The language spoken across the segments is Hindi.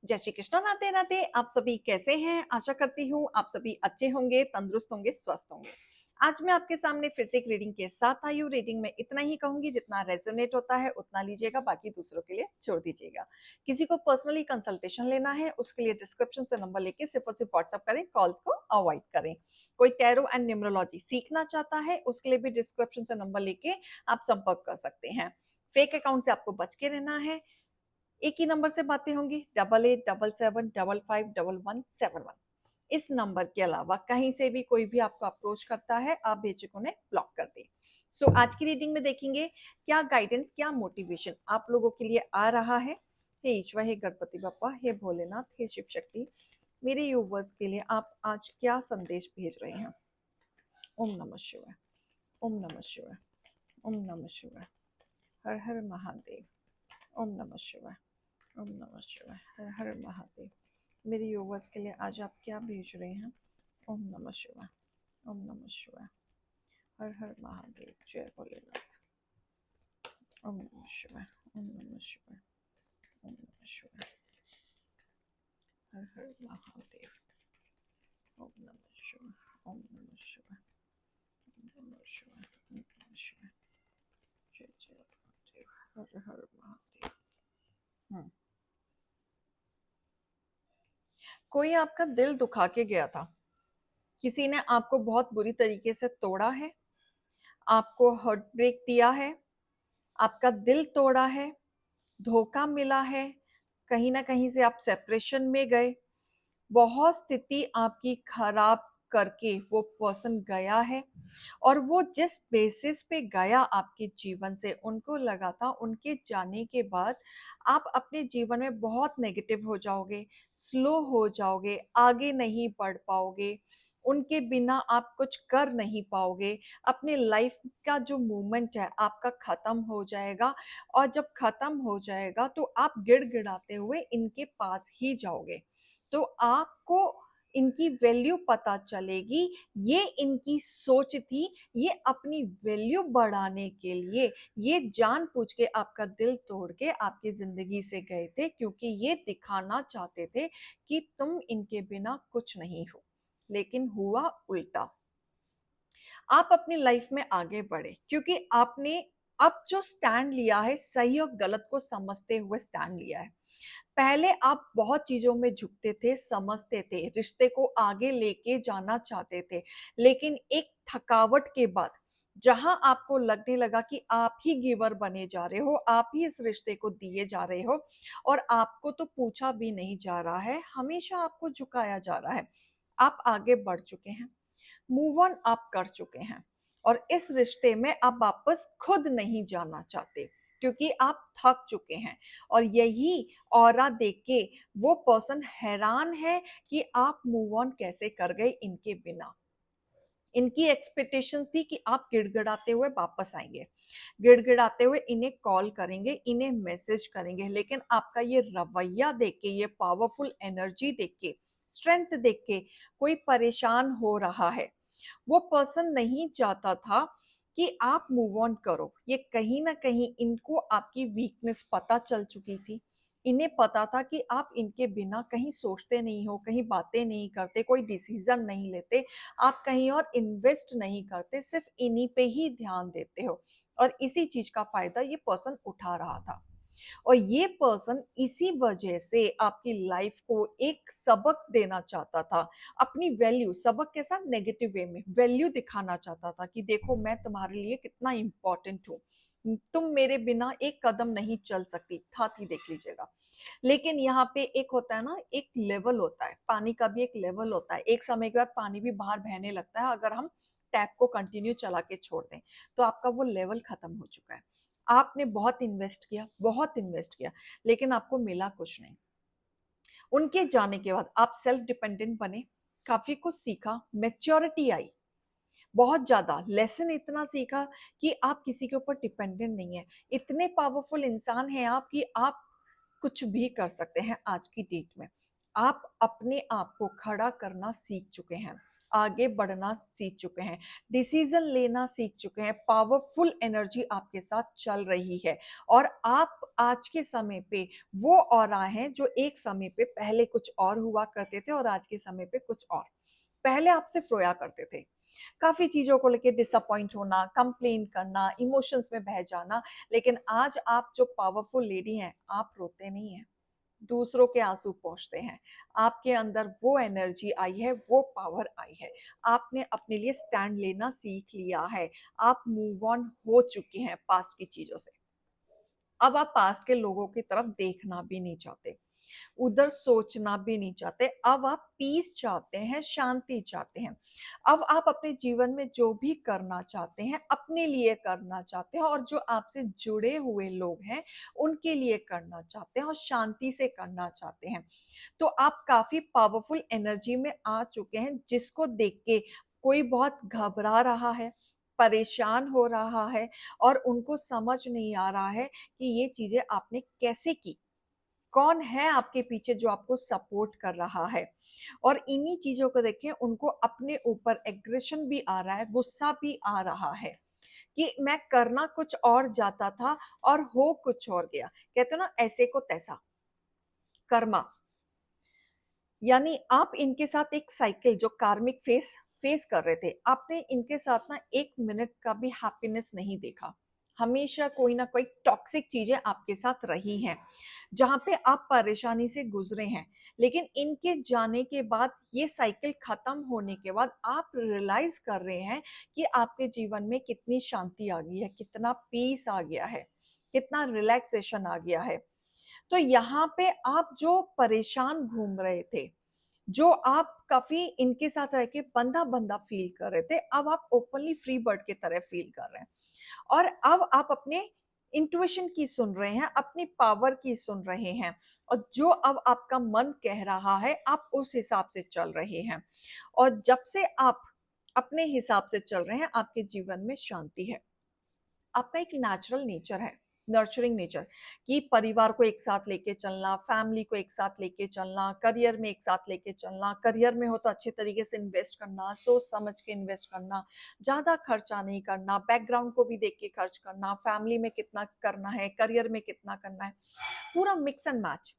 जय श्री कृष्ण। राधे राधे। आप सभी कैसे हैं? आशा करती हूँ आप सभी अच्छे होंगे, तंदुरुस्त होंगे, स्वस्थ होंगे। आज मैं आपके सामने फिर से एक रीडिंग के साथ आई हूँ। रीडिंग में इतना ही कहूंगी, जितना रेजोनेट होता है उतना लीजिएगा, बाकी दूसरों के लिए छोड़ दीजिएगा। किसी को पर्सनली कंसल्टेशन लेना है उसके लिए डिस्क्रिप्शन से नंबर लेके सिर्फ और सिर्फ व्हाट्सअप करें, कॉल्स को अवॉइड करें। कोई टैरो एंड न्यूमरोलॉजी सीखना चाहता है उसके लिए भी डिस्क्रिप्शन से नंबर लेके आप संपर्क कर सकते हैं। फेक अकाउंट से आपको बच के रहना है। एक ही नंबर से बातें होंगी, 8877551171। इस नंबर के अलावा कहीं से भी कोई भी आपको अप्रोच करता है, आप बेशक उन्हें ब्लॉक कर दें। सो आज की रीडिंग में देखेंगे क्या गाइडेंस, क्या मोटिवेशन आप लोगों के लिए आ रहा है। हे ईश्वर, हे गणपति बप्पा, हे भोलेनाथ, हे शिव शक्ति, मेरे यूवर्स के लिए आप आज क्या संदेश भेज रहे हैं। ओम नमः शिवाय, ओम नमः शिवाय, ओम नमः शिवाय। हर हर महादेव। ओम नमः शिवाय, ओम नमः शिवाय। हर हर महादेव। मेरे यूवर्स के लिए आज आप क्या भेज रहे हैं। ओम नमः शिवाय, ओम नमः शिवाय। हर हर महादेव। जय भोलेनाथ। ओम नमः शिवाय, ओम नमः शिवाय, ओम नमः शिवाय। हर हर महादेव। ओम नमः शिवाय, ओम नमः शिवाय, ओम नमः शिवाय, ओम नमः शिवाय। जय जय महादेव। हर हर महादेव। कोई आपका दिल दुखा के गया था। किसी ने आपको बहुत बुरी तरीके से तोड़ा है, आपको हार्ट ब्रेक दिया है, आपका दिल तोड़ा है, धोखा मिला है, कहीं ना कहीं से आप सेपरेशन में गए, बहुत स्थिति आपकी खराब करके वो पर्सन गया है। और वो जिस बेसिस पे गया आपके जीवन से, उनको लगा था उनके जाने के बाद आप अपने जीवन में बहुत नेगेटिव हो जाओगे, स्लो हो जाओगे, आगे नहीं बढ़ पाओगे, उनके बिना आप कुछ कर नहीं पाओगे, अपने लाइफ का जो मूवमेंट है आपका खत्म हो जाएगा। और जब खत्म हो जाएगा तो आप गिड़गिड़ाते हुए इनके पास ही जाओगे, तो आपको इनकी वैल्यू पता चलेगी। ये इनकी सोच थी, ये अपनी वैल्यू बढ़ाने के लिए ये जानबूझ के आपका दिल तोड़ के आपकी जिंदगी से गए थे, क्योंकि ये दिखाना चाहते थे कि तुम इनके बिना कुछ नहीं हो। लेकिन हुआ उल्टा। आप अपनी लाइफ में आगे बढ़े क्योंकि आपने अब जो स्टैंड लिया है, सही और गलत को समझते हुए स्टैंड लिया है। पहले आप बहुत चीजों में झुकते थे, समझते थे, रिश्ते को आगे लेके जाना चाहते थे, लेकिन एक थकावट के बाद जहां आपको लगने लगा कि आप ही गिवर बने जा रहे हो, आप ही इस रिश्ते को दिए जा रहे हो और आपको तो पूछा भी नहीं जा रहा है, हमेशा आपको झुकाया जा रहा है, आप आगे बढ़ चुके हैं, मूव ऑन आप कर चुके हैं और इस रिश्ते में आप वापस खुद नहीं जाना चाहते क्योंकि आप थक चुके हैं। और यही ऑरा देख के वो पर्सन हैरान है कि आप मूव ऑन कैसे कर गए इनके बिना। इनकी एक्सपेक्टेशंस थी कि आप गिड़गिड़ाते हुए वापस आएंगे, गिड़गिड़ाते हुए इन्हें कॉल करेंगे, इन्हें मैसेज करेंगे, लेकिन आपका ये रवैया देख के, ये पावरफुल एनर्जी देख के, स्ट्रेंथ देख के कोई परेशान हो रहा है। वो पर्सन नहीं चाहता था कि आप मूव ऑन करो। ये कहीं ना कहीं इनको आपकी वीकनेस पता चल चुकी थी। इन्हें पता था कि आप इनके बिना कहीं सोचते नहीं हो, कहीं बातें नहीं करते, कोई डिसीजन नहीं लेते, आप कहीं और इन्वेस्ट नहीं करते, सिर्फ इन्हीं पे ही ध्यान देते हो। और इसी चीज का फायदा ये पर्सन उठा रहा था। और ये पर्सन इसी वजह से आपकी लाइफ को एक सबक देना चाहता था, अपनी वैल्यू, सबक के साथ नेगेटिव वे में वैल्यू दिखाना चाहता था कि देखो मैं तुम्हारे लिए कितना इंपॉर्टेंट हूँ, तुम मेरे बिना एक कदम नहीं चल सकती था, थी देख लीजिएगा। लेकिन यहाँ पे एक होता है ना, एक लेवल होता है, पानी का भी एक लेवल होता है, एक समय के बाद पानी भी बाहर बहने लगता है। अगर हम टैप को कंटिन्यू चला के छोड़ दें तो आपका वो लेवल खत्म हो चुका है। आपने बहुत इन्वेस्ट किया, बहुत इन्वेस्ट किया, लेकिन आपको मिला कुछ नहीं। उनके जाने के बाद आप सेल्फ डिपेंडेंट बने, काफी कुछ सीखा, मेच्योरिटी आई, बहुत ज्यादा लेसन इतना सीखा कि आप किसी के ऊपर डिपेंडेंट नहीं है। इतने पावरफुल इंसान हैं आप कि आप कुछ भी कर सकते हैं। आज की डेट में आप अपने आप को खड़ा करना सीख चुके हैं, आगे बढ़ना सीख चुके हैं, डिसीजन लेना सीख चुके हैं, पावरफुल एनर्जी आपके साथ चल रही है। और आप आज के समय पे वो ऑरा हैं जो एक समय पे पहले कुछ और हुआ करते थे और आज के समय पे कुछ और। पहले आप सिर्फ रोया करते थे, काफी चीजों को लेके डिसअपॉइंट होना, कंप्लेन करना, इमोशंस में बह जाना, लेकिन आज आप जो पावरफुल लेडी हैं, आप रोते नहीं हैं, दूसरों के आंसू पोंछते हैं। आपके अंदर वो एनर्जी आई है, वो पावर आई है। आपने अपने लिए स्टैंड लेना सीख लिया है। आप मूव ऑन हो चुके हैं पास्ट की चीजों से। अब आप पास्ट के लोगों की तरफ देखना भी नहीं चाहते, उधर सोचना भी नहीं चाहते। अब आप पीस चाहते हैं, शांति चाहते हैं। अब आप अपने जीवन में जो भी करना चाहते हैं, अपने लिए करना चाहते हैं, और जो आपसे जुड़े हुए लोग हैं उनके लिए करना चाहते हैं और शांति से करना चाहते हैं। तो आप काफी पावरफुल एनर्जी में आ चुके हैं, जिसको देख के कोई बहुत घबरा रहा है, परेशान हो रहा है, और उनको समझ नहीं आ रहा है कि ये चीजें आपने कैसे की, कौन है आपके पीछे जो आपको सपोर्ट कर रहा है। और इन्हीं चीजों को देख के उनको अपने ऊपर एग्रेशन भी आ रहा है, गुस्सा भी आ रहा है कि मैं करना कुछ और जाता था और हो कुछ और गया। कहते हो ना, ऐसे को तैसा कर्मा। यानी आप इनके साथ एक साइकिल जो कार्मिक फेस फेस कर रहे थे, आपने इनके साथ ना एक मिनट का भी हैप्पीनेस नहीं देखा। हमेशा कोई ना कोई टॉक्सिक चीजें आपके साथ रही हैं, जहां पे आप परेशानी से गुजरे हैं। लेकिन इनके जाने के बाद, ये साइकिल खत्म होने के बाद, आप रियलाइज कर रहे हैं कि आपके जीवन में कितनी शांति आ गई है, कितना पीस आ गया है, कितना रिलैक्सेशन आ गया है। तो यहाँ पे आप जो परेशान घूम रहे थे, जो आप काफी इनके साथ रह के बंधा बंधा फील कर रहे थे, अब आप ओपनली फ्री बर्ड की तरह फील कर रहे हैं। और अब आप अपने इंट्यूशन की सुन रहे हैं, अपनी पावर की सुन रहे हैं, और जो अब आपका मन कह रहा है आप उस हिसाब से चल रहे हैं। और जब से आप अपने हिसाब से चल रहे हैं, आपके जीवन में शांति है। आपका एक नेचुरल नेचर है, नर्चरिंग नेचर, कि परिवार को एक साथ लेके चलना, फैमिली को एक साथ लेके चलना, करियर में एक साथ लेके चलना, करियर में हो तो अच्छे तरीके से इन्वेस्ट करना, सोच समझ के इन्वेस्ट करना, ज्यादा खर्चा नहीं करना, बैकग्राउंड को भी देख के खर्च करना, फैमिली में कितना करना है, करियर में कितना करना है, पूरा मिक्स एंड मैच।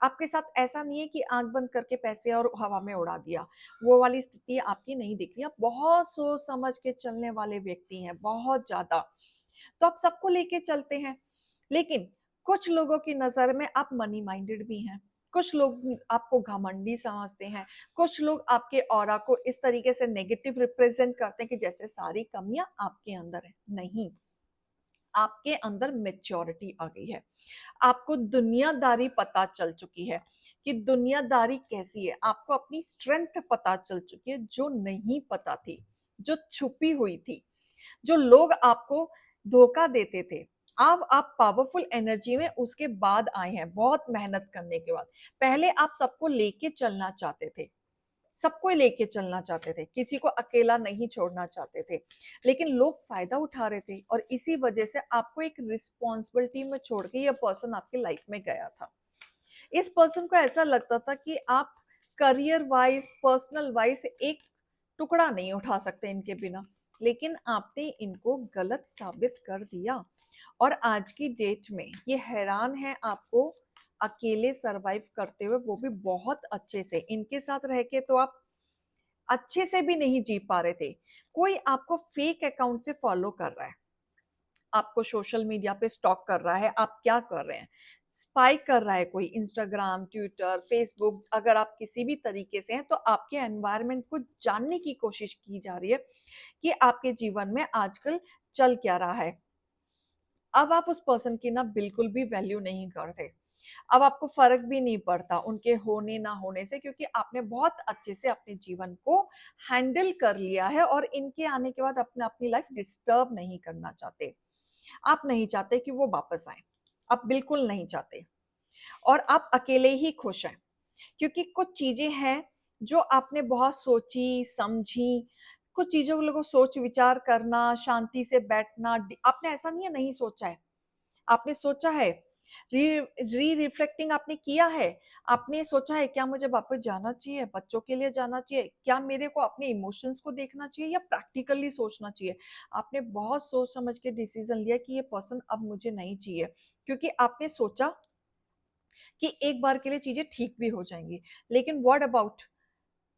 आपके साथ ऐसा नहीं है कि आंख बंद करके पैसे और हवा में उड़ा दिया, वो वाली स्थिति आपकी नहीं दिख रही। आप बहुत सोच समझ के चलने वाले व्यक्ति हैं, बहुत ज्यादा। तो आप सबको लेके चलते हैं, लेकिन कुछ लोगों की नजर में आप मनी माइंडेड भी हैं, कुछ लोग आपको घमंडी समझते हैं, कुछ लोग आपके ऑरा को इस तरीके से नेगेटिव रिप्रेजेंट करते हैं कि जैसे सारी कमियां आपके अंदर है। नहीं, आपके अंदर मेच्योरिटी आ गई है, आपको दुनियादारी पता चल चुकी है कि दुनियादारी कैसी है, आपको अपनी स्ट्रेंथ पता चल चुकी है जो नहीं पता थी, जो छुपी हुई थी, जो लोग आपको धोखा देते थे। अब आप पावरफुल एनर्जी में उसके बाद आए हैं, बहुत मेहनत करने के बाद। पहले आप सबको लेके चलना चाहते थे, सबको लेके चलना चाहते थे, किसी को अकेला नहीं छोड़ना चाहते थे, लेकिन लोग फायदा उठा रहे थे, और इसी वजह से आपको एक रिस्पॉन्सिबिलिटी में छोड़ के यह पर्सन आपकी लाइफ में गया था। इस पर्सन को ऐसा लगता था कि आप करियर वाइज, पर्सनल वाइज एक टुकड़ा नहीं उठा सकते इनके बिना, लेकिन आपने इनको गलत साबित कर दिया। और आज की डेट में ये हैरान है आपको अकेले सरवाइव करते हुए, वो भी बहुत अच्छे से। इनके साथ रह के तो आप अच्छे से भी नहीं जी पा रहे थे। कोई आपको फेक अकाउंट से फॉलो कर रहा है, आपको सोशल मीडिया पे स्टॉक कर रहा है, आप क्या कर रहे हैं, स्पाई कर रहा है कोई, इंस्टाग्राम, ट्विटर, फेसबुक। अगर आप किसी भी तरीके से हैं तो आपके एनवायरनमेंट को जानने की कोशिश की जा रही है कि आपके जीवन में आजकल चल क्या रहा है। अब आप उस पर्सन की ना बिल्कुल भी वैल्यू नहीं करते, अब आपको फर्क भी नहीं पड़ता उनके होने ना होने से, क्योंकि आपने बहुत अच्छे से अपने जीवन को हैंडल कर लिया है, और इनके आने के बाद अपने अपनी लाइफ डिस्टर्ब नहीं करना चाहते। आप नहीं चाहते कि वो वापस आए, आप बिल्कुल नहीं चाहते, और आप अकेले ही खुश हैं। क्योंकि कुछ चीजें हैं जो आपने बहुत सोची समझी, कुछ चीजों को सोच विचार करना, शांति से बैठना, आपने ऐसा नहीं है नहीं सोचा है, आपने सोचा है री रिफ्लेक्टिंग आपने किया है? आपने सोचा है क्या मुझे वापस जाना चाहिए, बच्चों के लिए जाना चाहिए? क्या मेरे को अपने इमोशंस को देखना चाहिए या प्रैक्टिकली सोचना चाहिए? आपने बहुत सोच समझ के डिसीजन लिया कि ये पर्सन अब मुझे नहीं चाहिए, क्योंकि आपने सोचा कि एक बार के लिए चीजें ठीक भी हो जाएंगी। लेकिन व्हाट अबाउट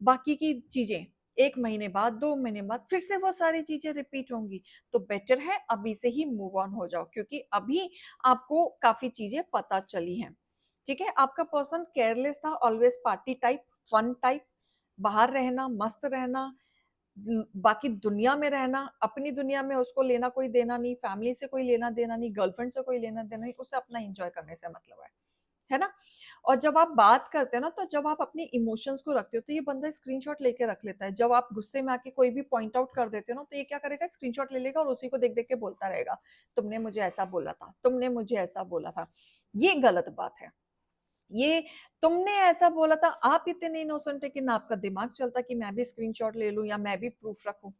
बाकी की चीजें? 1 महीने बाद, 2 महीने बाद फिर से वो सारी चीजें रिपीट होंगी। तो बेटर है अभी से ही मूव ऑन हो जाओ, क्योंकि अभी आपको काफ़ी चीज़ें पता चली हैं। ठीक है? आपका पर्सन केयरलेस था, always party type, fun type, बाहर रहना, मस्त रहना, बाकी दुनिया में रहना, अपनी दुनिया में उसको लेना कोई देना नहीं, फैमिली से कोई लेना देना नहीं, गर्लफ्रेंड से कोई लेना देना नहीं, उसे अपना एन्जॉय करने से मतलब है ना? और जब आप बात करते हैं ना, तो जब आप अपने इमोशंस को रखते हो, तो ये बंदा स्क्रीनशॉट लेके रख लेता है। जब आप गुस्से में आके कोई भी पॉइंट आउट कर देते हो ना, तो ये क्या करेगा, स्क्रीनशॉट ले लेगा और उसी को देख-देख के बोलता रहेगा, तुमने मुझे ऐसा बोला था, तुमने मुझे ऐसा बोला था। ये गलत बात है। ये तुमने ऐसा बोला था, आप इतने इनोसेंट है कि ना आपका दिमाग चलता कि मैं भी स्क्रीनशॉट ले लूँ या मैं भी प्रूफ रखूँ।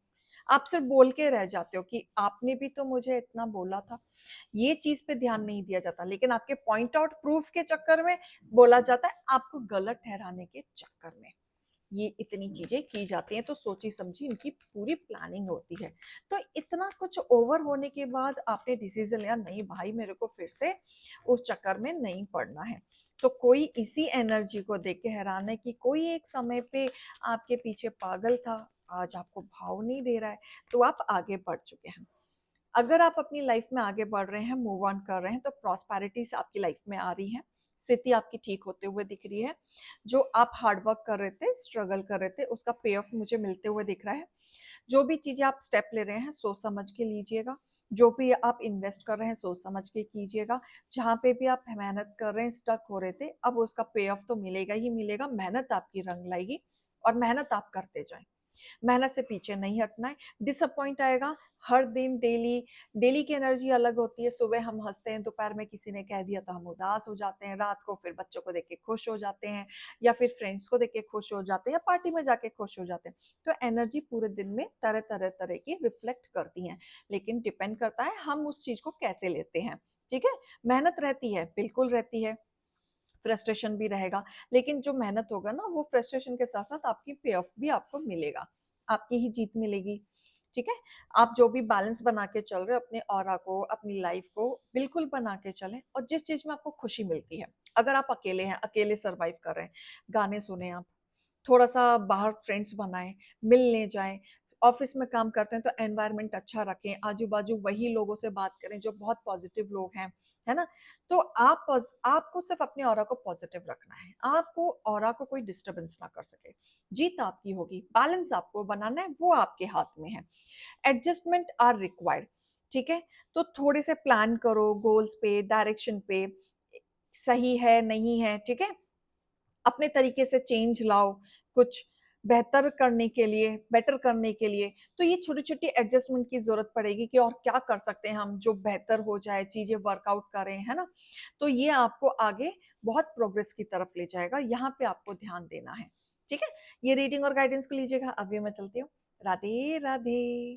आप सिर्फ बोल के रह जाते हो कि आपने भी तो मुझे इतना बोला था। ये चीज़ पे ध्यान नहीं दिया जाता, लेकिन आपके पॉइंट आउट प्रूफ के चक्कर में बोला जाता है, आपको गलत ठहराने के चक्कर में। ये इतनी चीजें की जाती हैं, तो सोची समझी इनकी पूरी प्लानिंग होती है। तो इतना कुछ ओवर होने के बाद आपने डिसीजन लिया, नहीं भाई मेरे को फिर से उस चक्कर में नहीं पड़ना है। तो कोई इसी एनर्जी को देख के हैरान है कि कोई एक समय पे आपके पीछे पागल था, आज आपको भाव नहीं दे रहा है, तो आप आगे बढ़ चुके हैं। अगर आप अपनी लाइफ में आगे बढ़ रहे हैं, मूव ऑन कर रहे हैं, तो प्रॉस्पेरिटीज आपकी लाइफ में आ रही है, स्थिति आपकी ठीक होते हुए दिख रही है। जो आप हार्ड वर्क कर रहे थे, स्ट्रगल कर रहे थे, उसका पे ऑफ मुझे मिलते हुए दिख रहा है। जो भी चीजें आप स्टेप ले रहे हैं, सोच समझ के लीजिएगा। जो भी आप इन्वेस्ट कर रहे हैं, सोच समझ के कीजिएगा। जहाँ पे भी आप मेहनत कर रहे हैं, स्टक हो रहे थे, अब उसका पे ऑफ तो मिलेगा ही मिलेगा। मेहनत आपकी रंग लाएगी और मेहनत आप करते जाएं। मेहनत से पीछे नहीं हटना है। डिसअपॉइंट आएगा हर दिन, डेली। डेली की एनर्जी अलग होती है। सुबह हम हंसते हैं, दोपहर में किसी ने कह दिया तो हम उदास हो जाते हैं, रात को फिर बच्चों को देख के खुश हो जाते हैं, या फिर फ्रेंड्स को देख के खुश हो जाते हैं, या पार्टी में जाके खुश हो जाते हैं। तो एनर्जी पूरे दिन में तरह तरह तरह की रिफ्लेक्ट करती हैं, लेकिन डिपेंड करता है हम उस चीज को कैसे लेते हैं। ठीक है? मेहनत रहती है, बिल्कुल रहती है, फ्रस्ट्रेशन भी रहेगा, लेकिन जो मेहनत होगा ना, वो फ्रस्ट्रेशन के साथ साथ आपकी पे ऑफ भी आपको मिलेगा, आपकी ही जीत मिलेगी। ठीक है? आप जो भी बैलेंस बना के चल रहे हो अपने ऑरा को, अपनी लाइफ को, बिल्कुल बना के चलें, और जिस चीज में आपको खुशी मिलती है। अगर आप अकेले हैं, अकेले सर्वाइव कर रहे हैं, गाने सुने आप, थोड़ा सा बाहर फ्रेंड्स बनाएं, मिलने जाएं। ऑफिस में काम करते हैं तो एनवायरनमेंट अच्छा रखें, आजू बाजू वही लोगों से बात करें जो बहुत पॉजिटिव लोग हैं, है ना? तो आपको सिर्फ अपने ऑरा को पॉजिटिव रखना है, आपको ऑरा को कोई डिस्टरबेंस ना कर सके। जीत आपकी होगी, बैलेंस आपको बनाना है, वो आपके हाथ में है। Adjustment are required. ठीक है? तो थोड़े से प्लान करो गोल्स पे, डायरेक्शन पे, सही है नहीं है, ठीक है, अपने तरीके से चेंज लाओ, कुछ बेहतर करने के लिए, बेटर करने के लिए। तो ये छोटी-छोटी एडजस्टमेंट की ज़रूरत पड़ेगी कि और क्या कर सकते हैं हम जो बेहतर हो जाए, चीज़ें वर्कआउट करें, है ना? तो ये आपको आगे बहुत प्रोग्रेस की तरफ ले जाएगा, यहाँ पे आपको ध्यान देना है। ठीक है? ये रीडिंग और गाइडेंस को लीजिएगा, अभी मैं चलती हूँ। राधे, राधे।